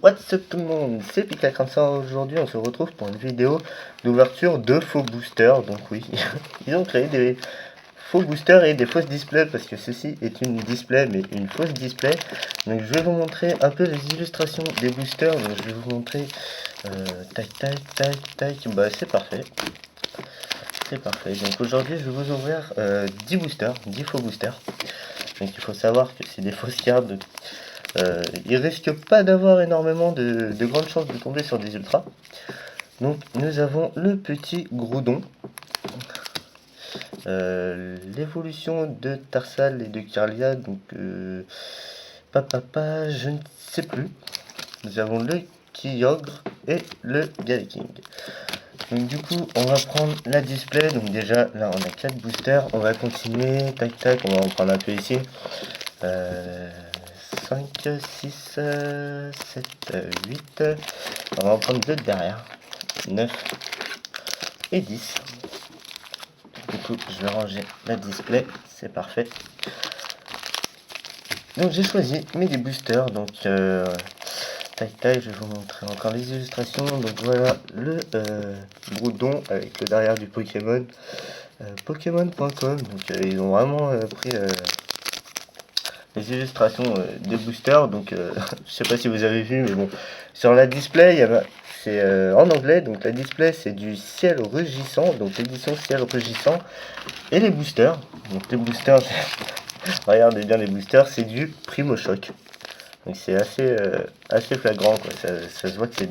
What's up tout le monde, c'est Pika comme ça. Aujourd'hui on se retrouve pour une vidéo d'ouverture de faux boosters. Donc oui, ils ont créé des faux boosters et des fausses displays parce que ceci est une display mais une fausse display. Donc je vais vous montrer un peu les illustrations des boosters. Donc je vais vous montrer tac. Bah c'est parfait. C'est parfait. Donc aujourd'hui je vais vous ouvrir 10 boosters, 10 faux boosters. Donc il faut savoir que c'est des fausses cartes. Donc, il risque pas d'avoir énormément de grandes chances de tomber sur des ultras. Donc nous avons le petit Groudon, l'évolution de Tarsal et de Kirlia, donc je ne sais plus. Nous avons le Kyogre et le Galaking. Donc du coup on va prendre la display. Donc déjà là on a 4 boosters, on va continuer, tac, on va en prendre un peu ici. 5, 6, 7, 8. On va en prendre 2 derrière. 9 et 10. Du coup, je vais ranger la display. C'est parfait. Donc, j'ai choisi mes des boosters. Donc, tac, je vais vous montrer encore les illustrations. Donc, voilà le Groudon avec le derrière du Pokémon. Pokémon.com. Donc, ils ont vraiment pris les illustrations des boosters. Donc je sais pas si vous avez vu, mais bon, sur la display c'est en anglais. Donc la display c'est du ciel rugissant, donc l'édition ciel rugissant. Et les boosters, donc les boosters regardez bien, les boosters c'est du Primo Choc. Donc c'est assez flagrant quoi. Ça se voit que c'est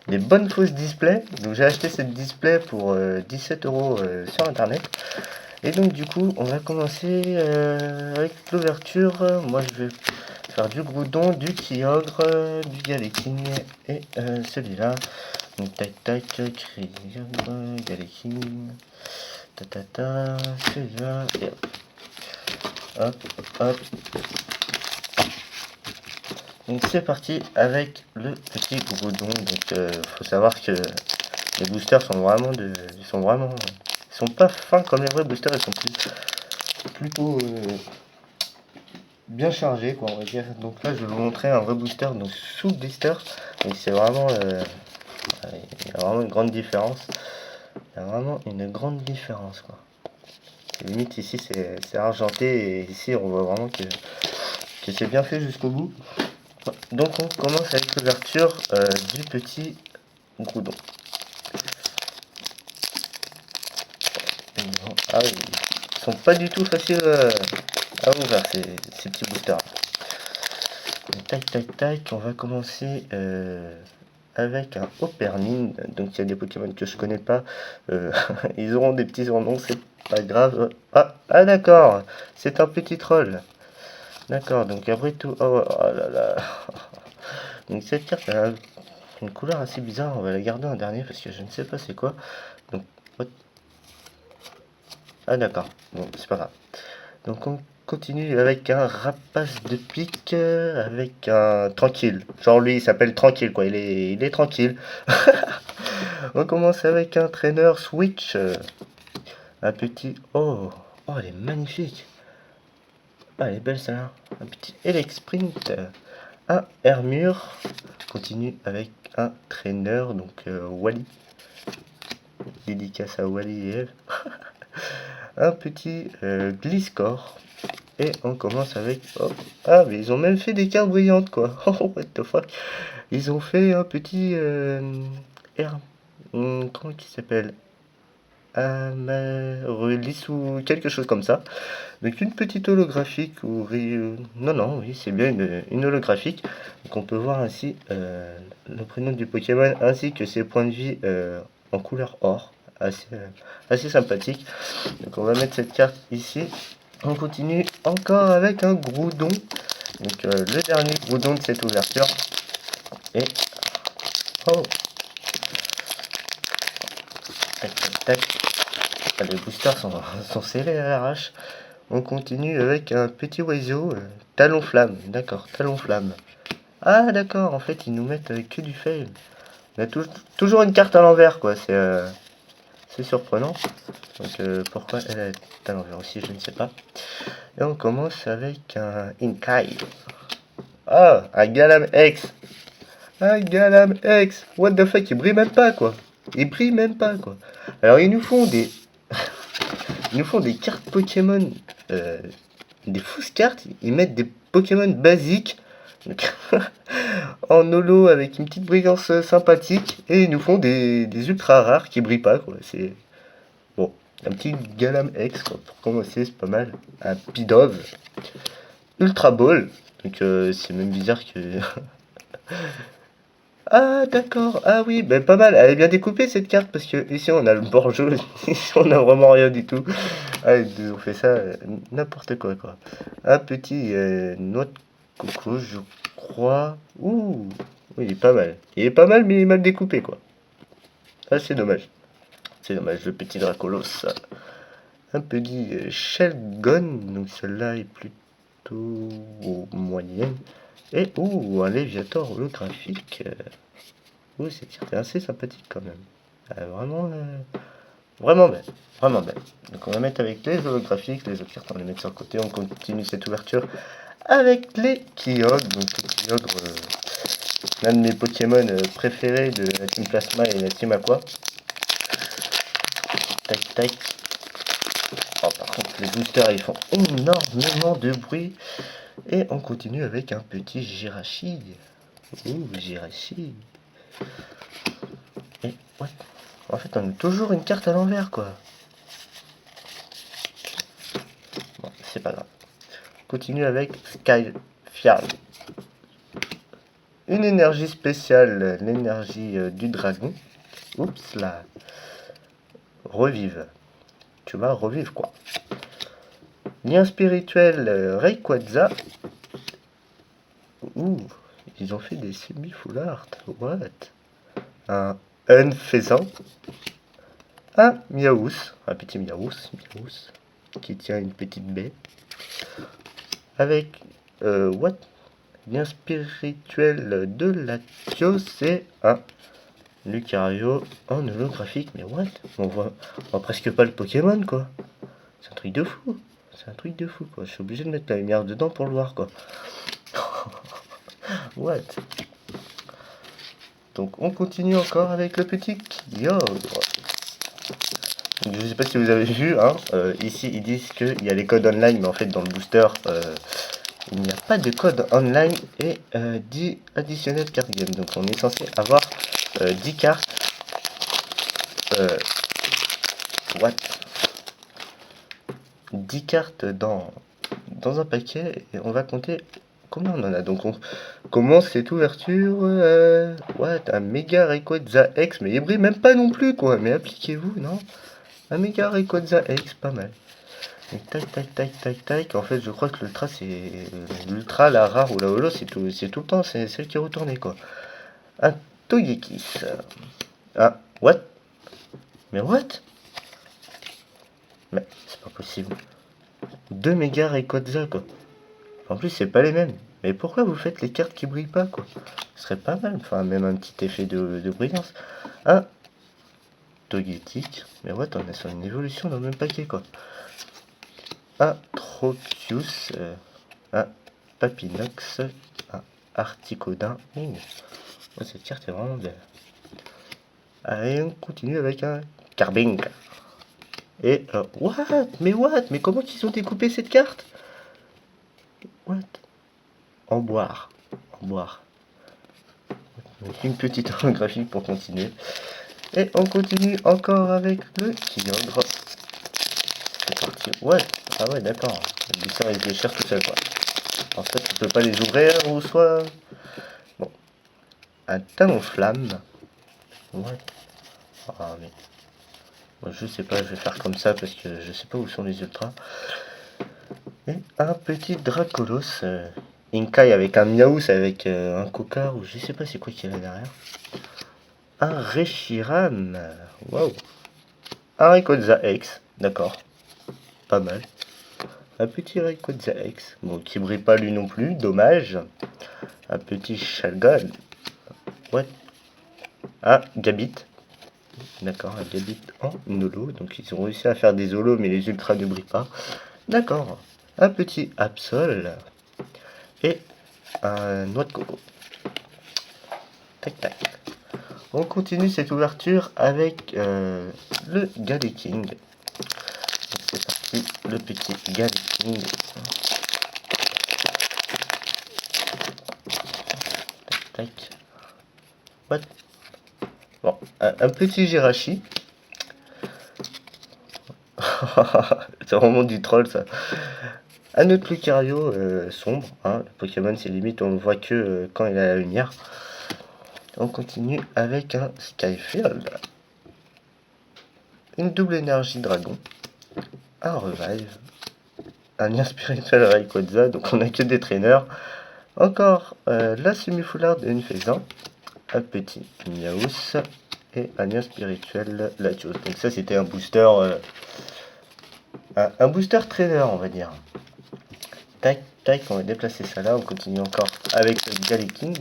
des bonnes fausses displays. Donc j'ai acheté cette display pour 17 € sur internet. Et donc du coup on va commencer avec l'ouverture. Moi je vais faire du Groudon, du Kyogre, du Galaking et celui-là. Donc tac, Kyogre, Galaking, celui-là, et hop. Donc c'est parti avec le petit Groudon. Donc faut savoir que les boosters sont vraiment ils sont pas fins comme les vrais boosters, ils sont plutôt bien chargés quoi, on va dire. Donc là je vais vous montrer un vrai booster, donc sous blister. Donc c'est vraiment il y a vraiment une grande différence. Il y a vraiment une grande différence quoi. Limite ici c'est argenté et ici on voit vraiment que c'est bien fait jusqu'au bout. Donc on commence avec l'ouverture du petit Groudon. Ah oui, ils sont pas du tout faciles à ouvrir ces petits boosters. Tac, on va commencer avec un Opernin. Donc il y a des Pokémon que je connais pas. Ils auront des petits surnoms, c'est pas grave. Ah d'accord, c'est un petit troll. D'accord, donc après tout... Oh là là. Donc cette carte a une couleur assez bizarre. On va la garder en dernier parce que je ne sais pas c'est quoi. Donc, ah d'accord, bon c'est pas grave. Donc on continue avec un rapace de pique, avec un tranquille. Genre lui il s'appelle tranquille quoi, il est tranquille. On commence avec un traîneur switch. Un petit... Oh elle est magnifique. Ah elle est belle celle-là. Un petit Elexprint. Un Hermure. Continue avec un traîneur, donc Wally. Dédicace à Wally et Eve. Un petit Gliscor. Et on commence avec... Oh. Ah, mais ils ont même fait des cartes brillantes, quoi. Oh, what the fuck. Ils ont fait un petit... comment il s'appelle, Amaryllis ou quelque chose comme ça. Donc une petite holographique ou... Non, oui, c'est bien une holographique. Donc on peut voir ainsi le prénom du Pokémon ainsi que ses points de vie en couleur or. Assez sympathique. Donc on va mettre cette carte ici. On continue encore avec un Groudon. Donc le dernier Groudon de cette ouverture. Et... Oh, tac. Ah, les boosters sont serrés à l'arrache. On continue avec un petit oiseau. Talonflamme. D'accord, Talonflamme. Ah d'accord, en fait ils nous mettent que du fail. On a toujours une carte à l'envers quoi. C'est surprenant. Donc pourquoi elle est à l'envers aussi, je ne sais pas. Et on commence avec un Inkai. Ah, un Galam X. Un Galam X. What the fuck, il brille même pas, quoi. Il brille même pas, quoi. Alors, ils nous font des... ils nous font des cartes Pokémon... des fausses cartes. Ils mettent des Pokémon basiques. Donc, en holo avec une petite brillance sympathique. Et ils nous font des ultra rares qui brillent pas, quoi. C'est... Bon, un petit Galam X, quoi. Pour commencer, c'est pas mal. Un Pidove. Ultra Ball. Donc, c'est même bizarre que... Ah d'accord, ah oui, ben pas mal, elle est bien découpée cette carte parce que ici on a le Borjo, ici on a vraiment rien du tout. Ah, on fait ça n'importe quoi quoi. Un petit noix de coco, je crois. Ouh, oui, il est pas mal. Il est pas mal mais il est mal découpé quoi. Ah c'est dommage. C'est dommage, le petit Dracolos. Un petit Shelgon, donc celle-là est plutôt moyenne. Et ouh, un Léviator holographique. Oui, cette carte est assez sympathique quand même. Vraiment, vraiment belle. Vraiment belle. Donc on va mettre avec les holographiques, les autres cartes on les met sur le côté. On continue cette ouverture avec les Kyogre. Donc les Kyogre, l'un de mes Pokémon préférés de la Team Plasma et la Team Aqua. Tac tac. Oh, par contre les boosters ils font énormément de bruit. Et on continue avec un petit Jirachi. Ouh, Jirachi. Et what? En fait, on a toujours une carte à l'envers, quoi. Bon, c'est pas grave. Continue avec Skyfial. Une énergie spéciale, l'énergie du dragon. Oups là. Revive. Tu vas revivre quoi. Lien spirituel Rayquaza. Ouh, ils ont fait des semi-full art. What? Un Unfaisant. Un Miaous. Un petit Miaous. Qui tient une petite baie. Avec what? Lien spirituel de Latios et un Lucario en holographique. Mais what? On voit presque pas le Pokémon quoi. C'est un truc de fou. C'est un truc de fou quoi. Je suis obligé de mettre la lumière dedans pour le voir quoi. What? Donc on continue encore avec le petit Kyogre. Je sais pas si vous avez vu, hein, ici ils disent qu'il y a les codes online, mais en fait dans le booster il n'y a pas de code online et 10 additionnels card game. Donc on est censé avoir 10 cartes. What? 10 cartes dans un paquet et on va compter combien on en a. Donc on commence cette ouverture. What? Un méga Rayquaza X, mais il brille même pas non plus quoi. Mais appliquez-vous, non? Un méga Rayquaza X, pas mal. Donc, tac, tac, tac, tac, tac. En fait, je crois que l'ultra, c'est l'ultra, la rare ou la holo, c'est tout le temps, c'est celle qui est retournée, quoi. Un Togekiss. Ah, what? Mais what? Mais c'est pas possible. 2 méga Rayquaza, quoi. En plus, c'est pas les mêmes. Mais pourquoi vous faites les cartes qui brillent pas, quoi? Ce serait pas mal. Enfin, même un petit effet de brillance. Un Togetic. Mais what? On est sur une évolution dans le même paquet, quoi. Un Tropius, un Papinox, un Articodin. Oh, cette carte est vraiment belle. Allez, on continue avec un Carbink. Et what? Mais what? Mais comment ils ont découpé cette carte? What? En boire. En boire. Une petite holographie pour continuer. Et on continue encore avec le Kyogre. C'est parti. Ouais. Ah ouais, d'accord. Ça, il les cherche tout seul, quoi. En fait, tu peux pas les ouvrir ou soit... Bon. Un talon flamme. Ouais. Ah, mais... Moi, je sais pas, je vais faire comme ça parce que je sais pas où sont les ultras. Et un petit Dracolos. Inkai avec un Miaous avec un Kokar ou je sais pas c'est quoi qu'il y a là derrière. Un Reshiram. Waouh. Un Rayquaza X. D'accord. Pas mal. Un petit Rayquaza X. Bon, qui brille pas lui non plus. Dommage. Un petit Shelgon. What? Un Gabit. D'accord, un Gabit en holo. Donc ils ont réussi à faire des holos, mais les ultras ne brillent pas. D'accord. Un petit Absol. Et un noix de coco. Tac tac. On continue cette ouverture avec le Galaking. C'est parti, le petit Galaking. Tac tac. What? Bon, un petit Jirachi. C'est vraiment du troll ça. Un autre Lucario sombre, hein. Le Pokémon c'est limite on ne voit que quand il a la lumière. On continue avec un Skyfield, une double énergie dragon, un Revive, un lien spirituel Rayquaza, donc on a que des traîneurs, encore la semi-foularde de Unfezant, un petit Miaus et un lien spirituel Latios. Donc ça c'était un booster un booster trainer on va dire. Tac tac, on va déplacer ça là, on continue encore avec le Galaking.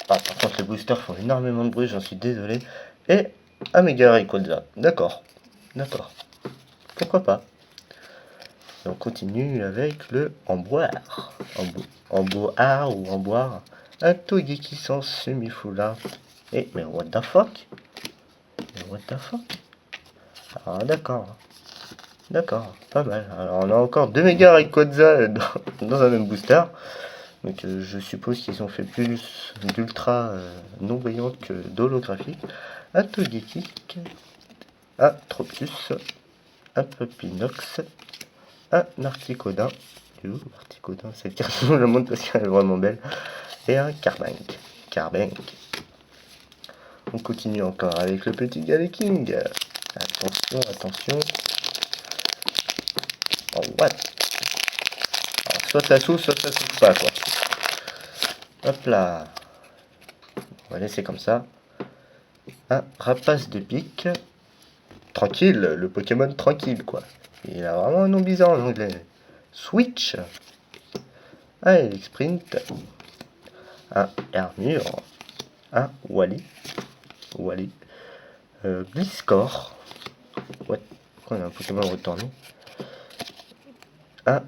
Par contre les boosters font énormément de bruit, j'en suis désolé. Et un méga Rayquaza, d'accord, pourquoi pas. Et on continue avec le Amboire, Amboire ou Amboire, un Togeki sans semi-foulard. Et mais what the fuck? Ah d'accord, pas mal. Alors on a encore deux méga Rayquaza dans un même booster. Donc je suppose qu'ils ont fait plus d'ultra non brillant que d'holographique. Un Togekick, un Tropius, un Puppinox, un Articodin. Articodin, cette carte je la montre parce qu'elle est vraiment belle. Et un Carbank. On continue encore avec le petit Galaking. Attention. Oh what? Alors, soit ça s'ouvre, soit ça s'ouvre pas quoi. Hop là. On va laisser comme ça. Un rapace de pique. Tranquille, le Pokémon tranquille quoi. Il a vraiment un nom bizarre en anglais. Switch. Un Elixprint. Un Armure. Un Wally. Bliscor. Ouais. On a un Pokémon retourné. Un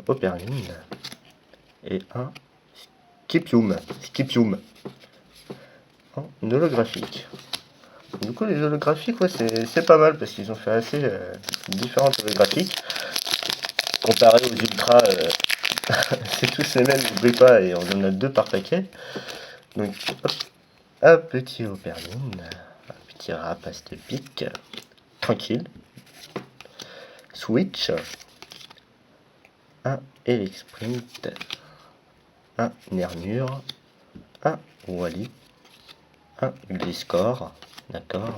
Operlin. Et un Skipium. En holographique. Du coup les holographiques ouais, c'est pas mal parce qu'ils ont fait assez différentes holographiques. Comparé aux ultras, c'est tous les mêmes, n'oubliez pas, et on en a 2 par paquet. Donc hop, un petit Operlin, un petit rapace de pique, tranquille. Switch, un Elixprint, un Nermure, un Wally, un Gliscor, d'accord.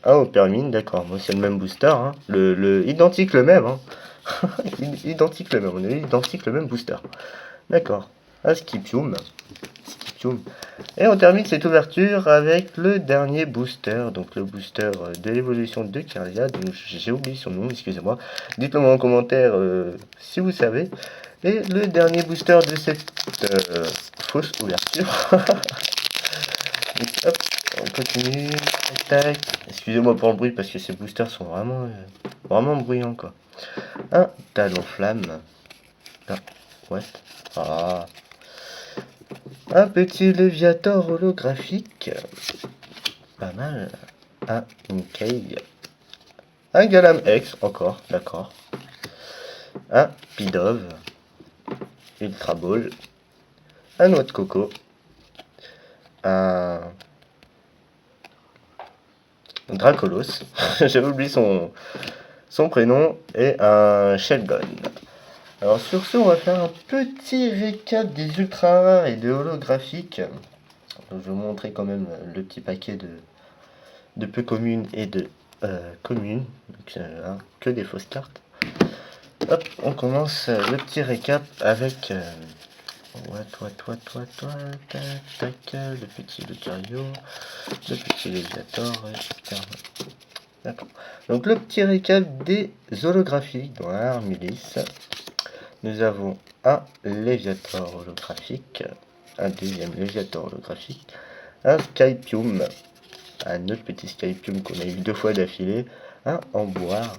Un Operlin, d'accord, moi c'est le même booster, hein. Identique le même, hein. Identique le même, on a eu identique le même booster. D'accord, un Skipium. Et on termine cette ouverture avec le dernier booster, donc le booster de l'évolution de Kirlia, donc j'ai oublié son nom, excusez-moi. Dites-le moi en commentaire si vous savez. Et le dernier booster de cette fausse ouverture. Donc, hop, on continue, tac. Excusez-moi pour le bruit parce que ces boosters sont vraiment bruyants quoi. Un Talonflamme. Ah, what? Ah. Un petit Léviator holographique. Pas mal. Un Inkay. Un Galam X, encore, d'accord. Un Pidove. Ultra Ball. Un Noix de Coco. Un Dracolos. J'avais oublié son prénom. Et un Shelgon. Alors sur ce, on va faire un petit récap des ultra rares et des holographiques. Donc, je vais vous montrer quand même le petit paquet de peu communes et de communes. Donc hein, que des fausses cartes. Hop, on commence le petit récap avec tac, le petit Lucario, le petit Léviator, d'accord. Donc le petit récap des holographiques dans la Armilis. Nous avons un Léviator holographique, un deuxième Léviator holographique, un Skypium, un autre petit Skypium qu'on a eu 2 fois d'affilée, un Amboire,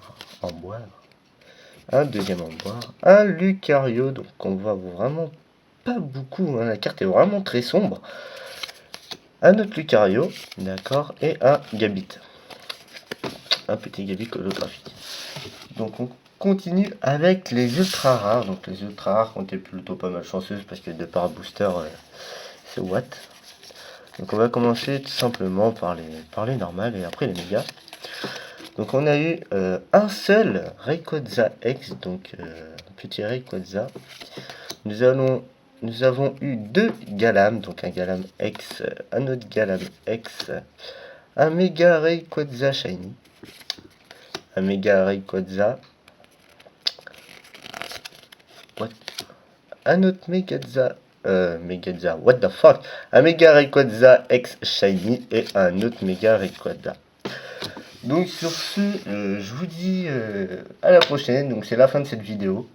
un deuxième emboire, un Lucario, donc on voit vraiment pas beaucoup, hein, la carte est vraiment très sombre. Un autre Lucario, d'accord, et un Gabit. Un petit Gabit holographique. Donc on continue avec les ultra rares. Donc les ultra rares ont été plutôt pas mal chanceuses parce que de par booster, c'est what. Donc on va commencer tout simplement par les normales et après les mégas. Donc on a eu un seul Rayquaza X, donc petit Rayquaza. Nous avons eu deux Galam, donc un Galam X, un autre Galam X, un Mega Rayquaza Shiny, un Mega Rayquaza, what? Un autre Megaza, what the fuck? Un Mega Rayquaza X Shiny et un autre Mega Rayquaza. Donc sur ce, je vous dis à la prochaine, donc c'est la fin de cette vidéo.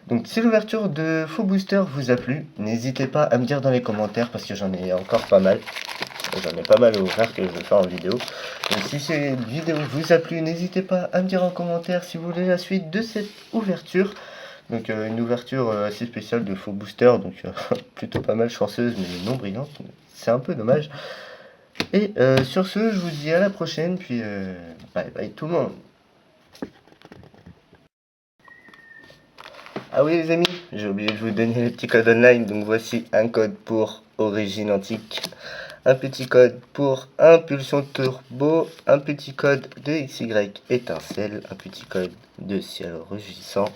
Donc si l'ouverture de Faux Booster vous a plu, n'hésitez pas à me dire dans les commentaires parce que j'en ai encore pas mal. J'en ai pas mal à ouvrir que je vais faire en vidéo. Donc si cette vidéo vous a plu, n'hésitez pas à me dire en commentaire si vous voulez la suite de cette ouverture. Donc une ouverture assez spéciale de Faux Booster, donc plutôt pas mal chanceuse mais non brillante. C'est un peu dommage. Et sur ce, je vous dis à la prochaine, puis bye bye tout le monde. Ah oui les amis, j'ai oublié de vous donner le petit code online, donc voici un code pour Origine Antique, un petit code pour Impulsion Turbo, un petit code de XY Étincelle, un petit code de Ciel Rugissant,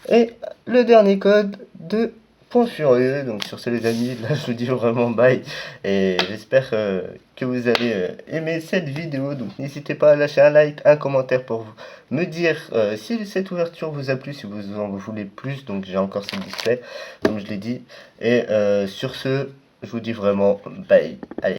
et le dernier code de Point Furieux. Donc sur ce les amis, là je vous dis vraiment bye, et j'espère que vous allez aimer cette vidéo. Donc n'hésitez pas à lâcher un like, un commentaire pour me dire si cette ouverture vous a plu, si vous en voulez plus. Donc j'ai encore ce display, comme je l'ai dit, et sur ce je vous dis vraiment bye, allez.